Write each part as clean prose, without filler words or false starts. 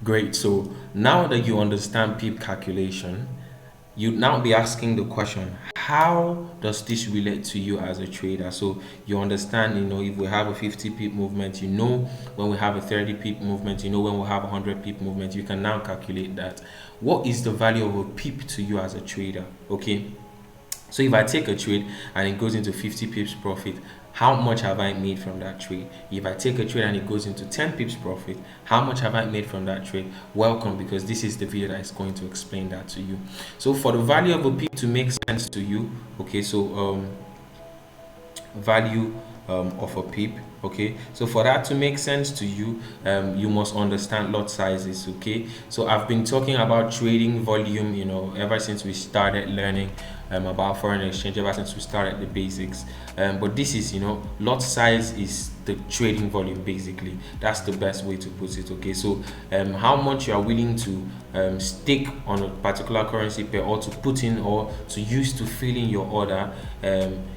Great. So now that you understand PEEP calculation, you now be asking the question, how does this relate to you as a trader? So you understand, if we have a 50 pip movement, when we have a 30 pip movement, when we have a 100 pip movement, you can now calculate that. What is the value of a pip to you as a trader? Okay. So if I take a trade and it goes into 50 pips profit, how much have I made from that trade? If I take a trade and it goes into 10 pips profit, how much have I made from that trade? Welcome, because this is the video that is going to explain that to you. So for the value of a pip to make sense to you, okay, so value of a pip, okay, so for that to make sense to you, you must understand lot sizes. Okay, so I've been talking about trading volume, ever since we started learning about foreign exchange, ever since we started the basics. But this is, lot size is the trading volume. Basically, that's the best way to put it. Okay, so how much you are willing to stake on a particular currency pair, or to put in, or to use to fill in your order,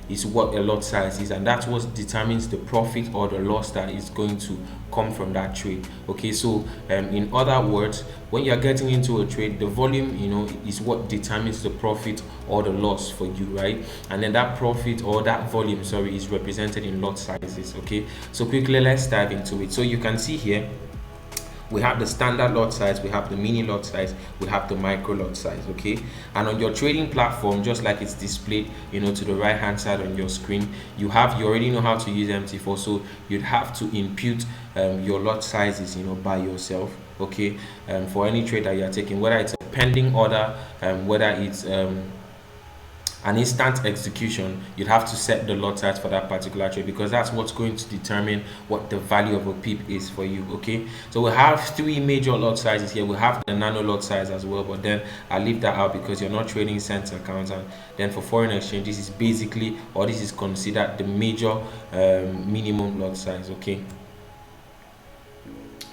is what a lot size is, and that's what determines the profit or the loss that is going to come from that trade. Okay, so in other words, when you're getting into a trade, the volume, is what determines the profit or the loss for you, right? And then that profit or that volume, sorry, is represented in lot sizes. Okay, so quickly let's dive into it. So you can see here, we have the standard lot size, we have the mini lot size, we have the micro lot size. Okay, and on your trading platform, just like it's displayed, to the right hand side on your screen, you already know how to use MT4, so you'd have to input your lot sizes, by yourself. Okay, for any trade that you're taking, whether it's a pending order, whether it's an instant execution, you'd have to set the lot size for that particular trade, because that's what's going to determine what the value of a pip is for you. Okay, so we have three major lot sizes here. We have the nano lot size as well, but then I leave that out because you're not trading cents accounts. And then for foreign exchange, this is considered the major minimum lot size. Okay,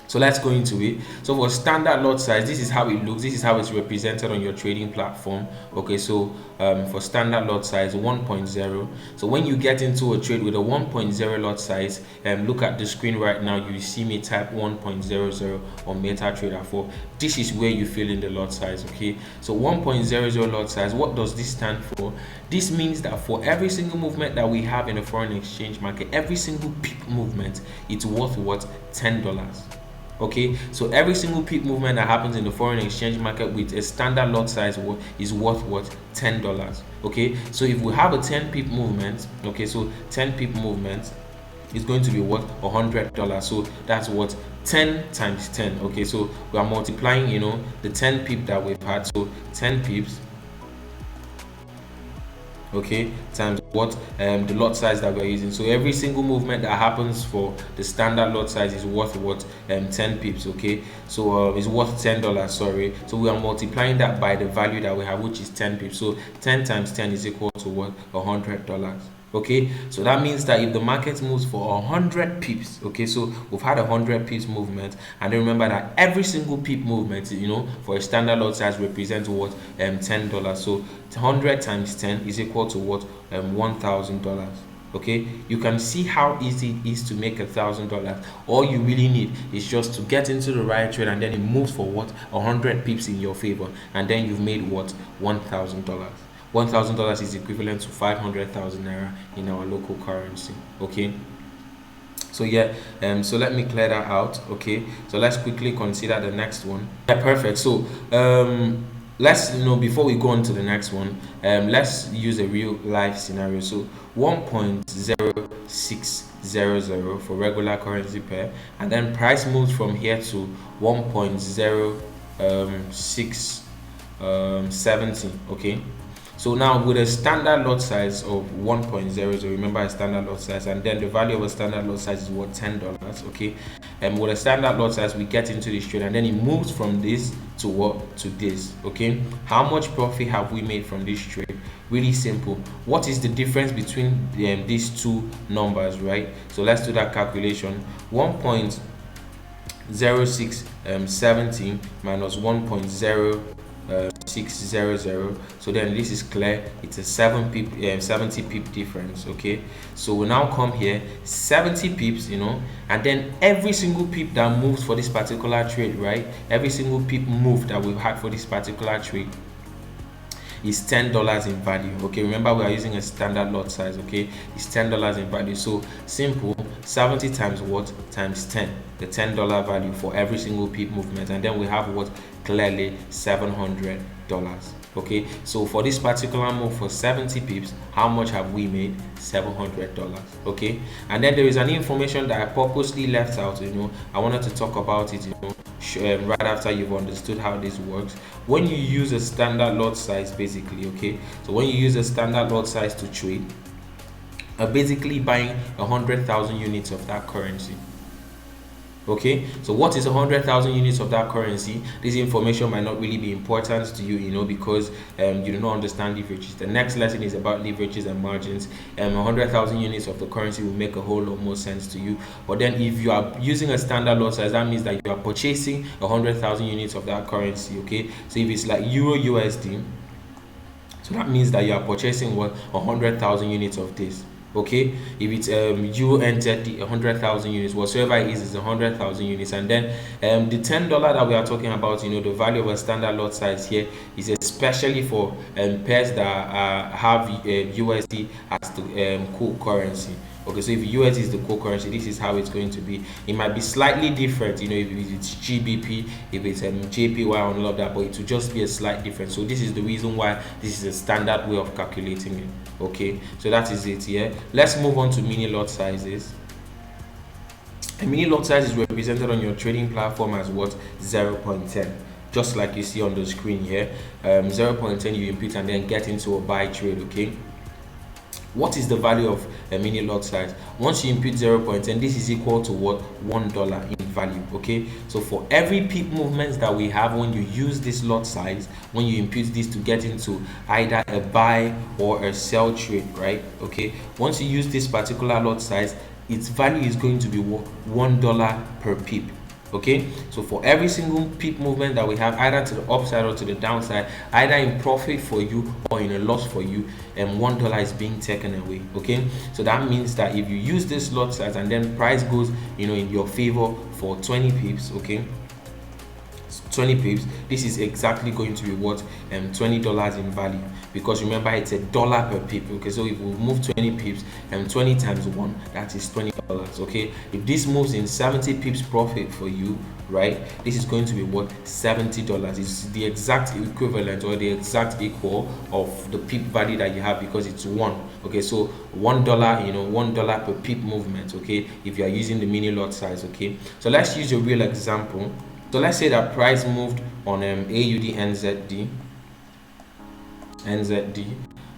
so let's go into it. So for standard lot size, this is how it looks, this is how it's represented on your trading platform. Okay, so for standard lot size 1.0. so when you get into a trade with a 1.0 lot size, look at the screen right now, you see me type 1.00 on MetaTrader 4. This is where you fill in the lot size. Okay, so 1.00 lot size, what does this stand for? This means that for every single movement that we have in the foreign exchange market, every single pip movement, it's worth what? $10. Okay, so every single pip movement that happens in the foreign exchange market with a standard lot size is worth what? $10. Okay, so if we have a 10 pip movement, okay, so 10 pip movement is going to be what? $100. So that's what? 10 times 10. Okay, so we are multiplying, the 10 pip that we've had, so 10 pips, okay, times what? The lot size that we're using. So every single movement that happens for the standard lot size is worth what? 10 pips. Okay, so it's worth $10, sorry. So we are multiplying that by the value that we have, which is 10 pips. So 10 times 10 is equal to what? $100. Okay, so that means that if the market moves for 100 pips, okay, so we've had 100 pips movement, and then remember that every single pip movement, for a standard lot size represents what? $10. So 100 times 10 is equal to what? $1,000. Okay, you can see how easy it is to make $1,000. All you really need is just to get into the right trade, and then it moves for what? 100 pips in your favor, and then you've made what? $1,000. $1,000 is equivalent to 500,000 naira in our local currency. Okay, so yeah, so let me clear that out. Okay, so let's quickly consider the next one. Yeah, perfect. So let's, before we go on to the next one, let's use a real life scenario. So 1.0600 for regular currency pair, and then price moves from here to 1.0670. okay, so now with a standard lot size of 1.00, remember a standard lot size, and then the value of a standard lot size is what? $10. Okay, and with a standard lot size, we get into this trade, and then it moves from this to what? To this. Okay, how much profit have we made from this trade? Really simple. What is the difference between these two numbers, right? So let's do that calculation. 1.0670 minus 1.0 0.600. So then this is clear, it's a 70 pip difference. Okay, so we now come here, 70 pips, and then every single pip that moves for this particular trade, right, every single pip move that we've had for this particular trade is $10 in value. Okay, remember we are using a standard lot size. Okay, it's $10 in value. So simple, 70 times what? Times 10, the $10 value for every single pip movement, and then we have what? Clearly $700. Okay, so for this particular move for 70 pips, how much have we made? $700. Okay, and then there is an information that I purposely left out. I wanted to talk about it, right after you've understood how this works. When you use a standard lot size, basically, okay, so when you use a standard lot size to trade, basically buying 100,000 units of that currency. Okay, so what is 100,000 units of that currency? This information might not really be important to you, because you do not understand leverages. The next lesson is about leverages and margins. 100,000 units of the currency will make a whole lot more sense to you. But then if you are using a standard lot size, that means that you are purchasing 100,000 units of that currency. Okay, so if it's like Euro USD, so that means that you are purchasing what? 100,000 units of this. Okay, if it's you entered the 100,000 units, whatsoever it is 100,000 units, and then the $10 that we are talking about, the value of a standard lot size here is especially for pairs that have USD as the core currency. Okay, so if USD is the core currency, this is how it's going to be. It might be slightly different, if it's GBP, if it's JPY, and all of that, but it will just be a slight difference. So this is the reason why this is a standard way of calculating it. Okay, so that is it. Yeah, let's move on to mini lot sizes. A mini lot size is represented on your trading platform as what? 0.10. Just like you see on the screen here. 0.10 you input and then get into a buy trade. Okay, what is the value of a mini lot size? Once you input 0.10, this is equal to what? $1 in value. Okay, so for every pip movement that we have, when you use this lot size, when you input this to get into either a buy or a sell trade, right? Okay, once you use this particular lot size, its value is going to be $1 per pip. Okay, so for every single pip movement that we have, either to the upside or to the downside, either in profit for you or in a loss for you, $1 is being taken away. Okay, so that means that if you use this lot size and then price goes in your favor for 20 pips, okay, 20 pips, this is exactly going to be what? $20 in value, because remember it's $1 per pip. Okay, so if we move 20 pips, 20 times 1, that is $20. Okay, if this moves in 70 pips profit for you, right, this is going to be what? $70. It's the exact equivalent or the exact equal of the pip value that you have, because it's 1. Okay, so $1, $1 per pip movement. Okay, if you are using the mini lot size. Okay, so let's use a real example. So let's say that price moved on AUD NZD, AUD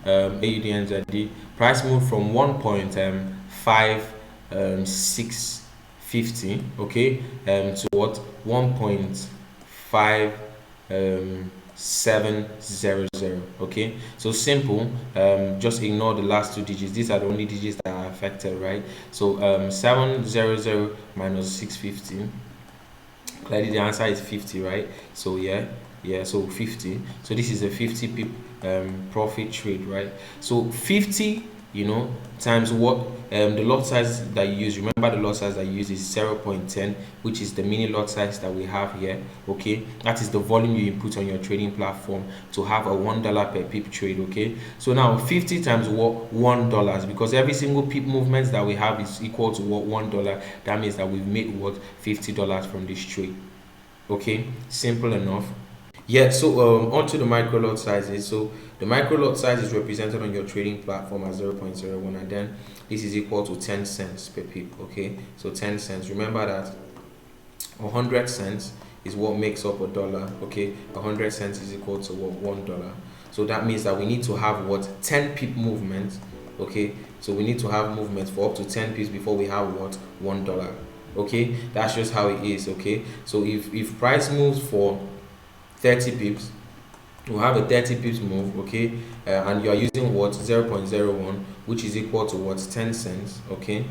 NZD. Price moved from 1.5650, okay, to what? 1.5700. Okay, so simple. Just ignore the last two digits. These are the only digits that are affected, right? So 700 minus 650. Clearly the answer is 50, right? So yeah, so 50. So this is a 50 pip profit trade, right? So 50 times what? The lot size that you use. Remember, the lot size that you use is 0.10, which is the mini lot size that we have here. Okay, that is the volume you input on your trading platform to have a $1 per pip trade. Okay, so now 50 times what? $1, because every single pip movement that we have is equal to what? $1. That means that we've made what? $50 from this trade. Okay, simple enough. Yeah, so on to the micro lot sizes. So the micro lot size is represented on your trading platform as 0.01, and then this is equal to 10 cents per pip. Okay, so 10 cents. Remember that 100 cents is what makes up $1. Okay, 100 cents is equal to what? $1. So that means that we need to have what? 10 pip movements. Okay, so we need to have movements for up to 10 pips before we have what? $1. Okay, that's just how it is. Okay, so if price moves for 30 pips, we'll have a 30 pips move. Okay, and you are using what? 0.01, which is equal to what? 10 cents. Okay,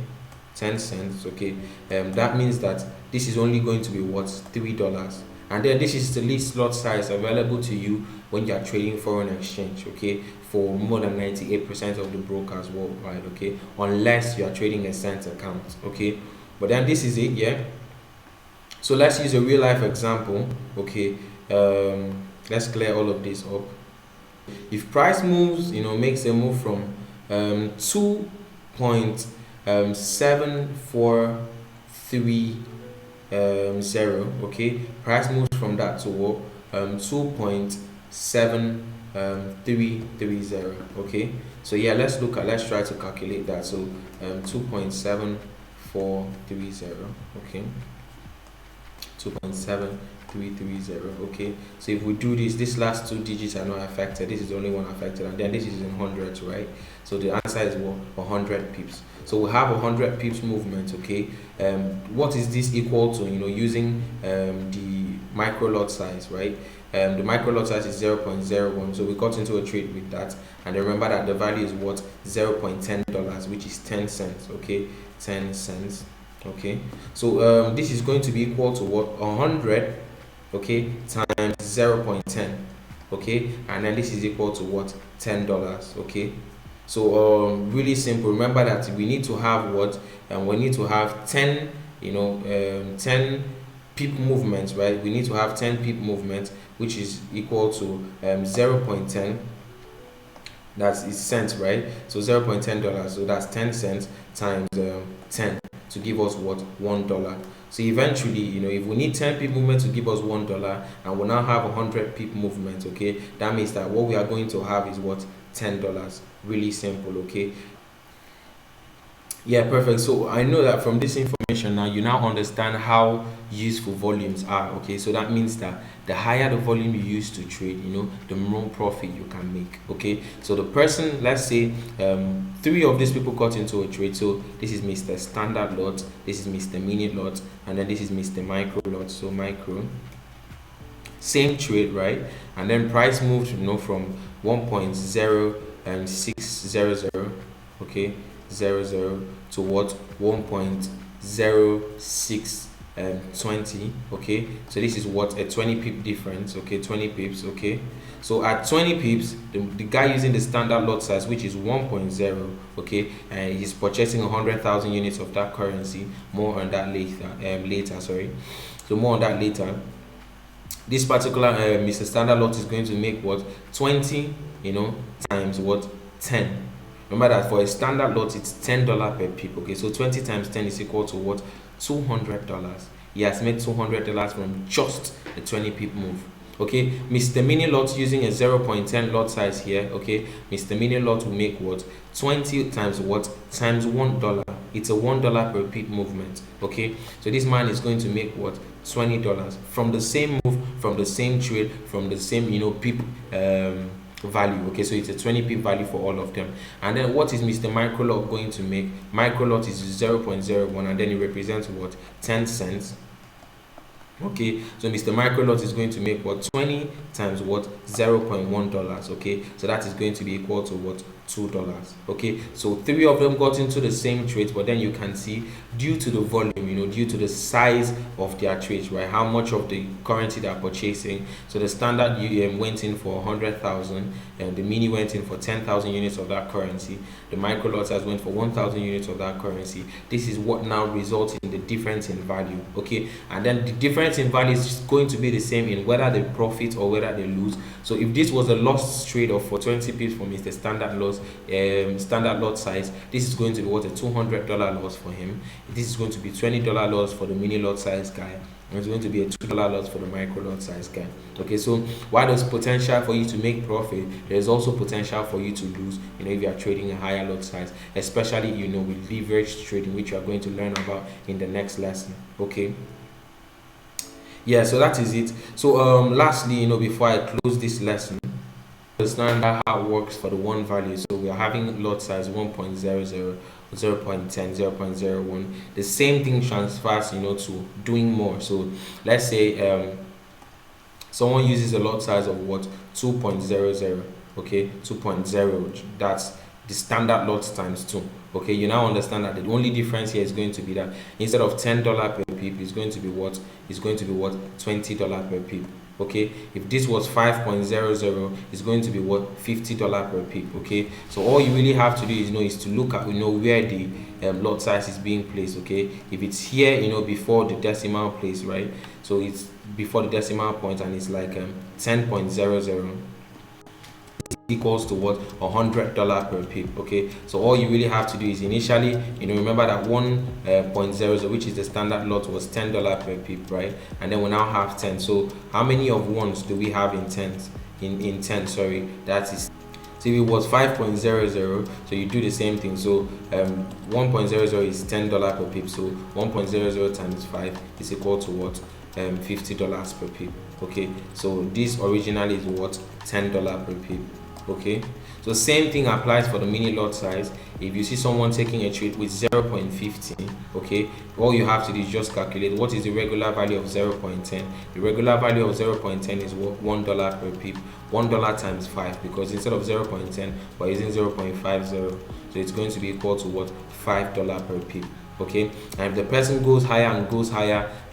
10 cents. Okay, that means that this is only going to be what? $3. And then this is the least lot size available to you when you are trading foreign exchange, okay, for more than 98% of the brokers worldwide, okay, unless you are trading a cent account, okay. But then this is it, yeah. So let's use a real life example, okay. Let's clear all of this up. If price moves, makes a move from 2.743 okay, price moves from that to what 2.7330, okay. So yeah, let's try to calculate that. So 2.7430, okay, 2.7330, okay. So if we do this last two digits are not affected, this is the only one affected, and then this is in hundreds, right? So the answer is what, 100 pips. So we have 100 pips movement, okay. What is this equal to, using the micro lot size, right? The micro lot size is 0.01, so we got into a trade with that, and remember that the value is what, $0.10, which is 10 cents, okay, 10 cents. Okay, so this is going to be equal to what, 100, okay, times 0.10, okay, and then this is equal to what, $10, okay. So really simple. Remember that we need to have what, we need to have 10 10 pip movements, right? We need to have 10 pip movements, which is equal to 0.10, that's is cents, right? So $0.10, so that's 10 cents times 10 to give us what, $1. So eventually, if we need 10 pip movement to give us $1, and we now have 100 pip movement, okay, that means that what we are going to have is what, $10. Really simple, okay. Yeah, perfect. So I know that from this information now, you now understand how useful volumes are. Okay, so that means that the higher the volume you use to trade, the more profit you can make. Okay, so the person, let's say, three of these people got into a trade. So this is Mr. Standard Lot, this is Mr. Mini Lot, and then this is Mr. Micro Lot. So micro, same trade, right? And then price moved, from 1.0600, okay, 00 to what, 1.0620, okay. So this is what, a 20 pip difference, okay, 20 pips, okay. So at 20 pips, the guy using the standard lot size, which is 1.0, okay, and he's purchasing 100,000 units of that currency. More on that later, sorry. So more on that later. This particular Mr. Standard Lot is going to make what, 20 times what, 10. Remember that for a standard lot it's $10 per pip, okay. So 20 times 10 is equal to what, $200. He has made $200 from just a 20 pip move, okay. Mr. Mini Lot, using a 0.10 lot size here, okay, Mr. Mini Lot will make what, 20 times what, times $1. It's a $1 per pip movement, okay. So this man is going to make what, $20 from the same move, from the same trade, from the same pip value, okay. So it's a 20 pip value for all of them. And then what is Mr. Micro Lot going to make? Micro Lot is 0.01, and then it represents what, 10 cents, okay. So Mr. Micro Lot is going to make what, 20 times what, $0.1, okay. So that is going to be equal to what, $2, okay. So three of them got into the same trades, but then you can see, due to the volume, due to the size of their trades, right, how much of the currency they are purchasing. So the standard went in for 100,000, and the mini went in for 10,000 units of that currency. The micro lot size went for 1,000 units of that currency. This is what now results in the difference in value, okay. And then the difference in value is going to be the same in whether they profit or whether they lose. So if this was a lost trade of for 20 pips for Mr. Standard lot size, this is going to be what, a $200 loss for him. This is going to be $20 loss for the mini lot size guy, and it's going to be a $2 loss for the micro lot size guy, okay. So while there's potential for you to make profit, there's also potential for you to lose, if you are trading a higher lot size, especially with leverage trading, which you are going to learn about in the next lesson, okay. Yeah, so that is it. So lastly, before I close this lesson, understand how it works for the one value. So we are having lot size 1.00, 0.10, 0.01. The same thing transfers to doing more. So let's say someone uses a lot size of what, 2.00, okay, 2.0, that's the standard lot times 2. Okay, you now understand that the only difference here is going to be that instead of $10 per pip, it's going to be what? It's going to be what? $20 per pip. Okay, if this was 5.00, it's going to be what? $50 per pip. Okay, so all you really have to do is to look at where the lot size is being placed. Okay, if it's here before the decimal place, right? So it's before the decimal point and it's like 10.00 equals to what? $100 per pip. Okay, so all you really have to do is initially remember that 1.00, which is the standard lot, was $10 per pip, right? And then we now have 10. So how many of ones do we have in 10? In 10, sorry, that is, so if it was 5.00, so you do the same thing. So 1.00 is $10 per pip, so 1.00 times 5 is equal to what? $50 per pip. Okay, so this originally is what? $10 per pip. Okay, so same thing applies for the mini lot size. If you see someone taking a trade with 0.15, okay, all you have to do is just calculate what is the regular value of 0.10. The regular value of 0.10 is what? $1 per pip. $1 times 5, because instead of 0.10 we're using 0.50, so it's going to be equal to what? $5 per pip. Okay, and if the person goes higher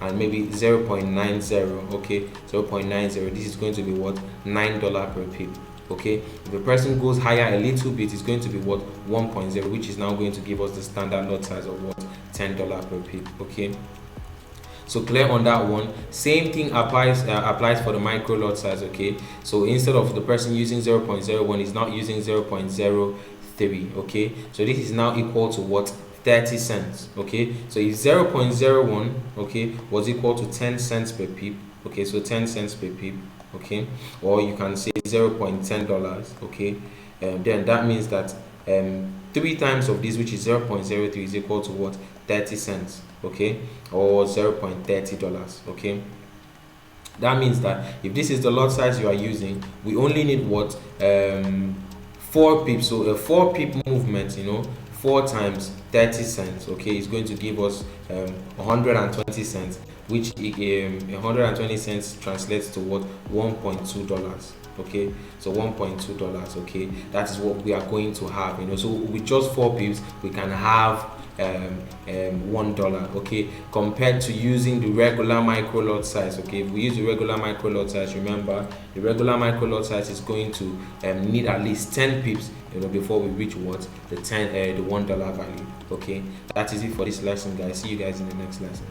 and maybe 0.90, okay, 0.90, this is going to be what? $9 per pip. Okay, if the person goes higher a little bit, it's going to be what? 1.0, which is now going to give us the standard lot size of what? $10 per pip. Okay, so clear on that one. Same thing applies for the micro lot size. Okay, so instead of the person using 0.01, he's now using 0.03. okay, so this is now equal to what? 30 cents. Okay, so if 0.01, okay, was equal to 10 cents per pip, okay, so 10 cents per pip, okay, or you can say $0.10, okay, then that means that 3 times of this, which is 0.03, is equal to what? 30 cents, okay, or $0.30, okay. That means that if this is the lot size you are using, we only need what? 4 pips. So a 4 pip movement, 4 times 30 cents, okay, is going to give us 120 cents, which 120 cents translates to what? $1.2. Okay, so $1.2, okay, that is what we are going to have. So with just 4 pips we can have $1, okay, compared to using the regular micro lot size. Okay, if we use the regular micro lot size, remember the regular micro lot size is going to need at least 10 pips before we reach what? The $1 value. Okay, that is it for this lesson, guys. See you guys in the next lesson.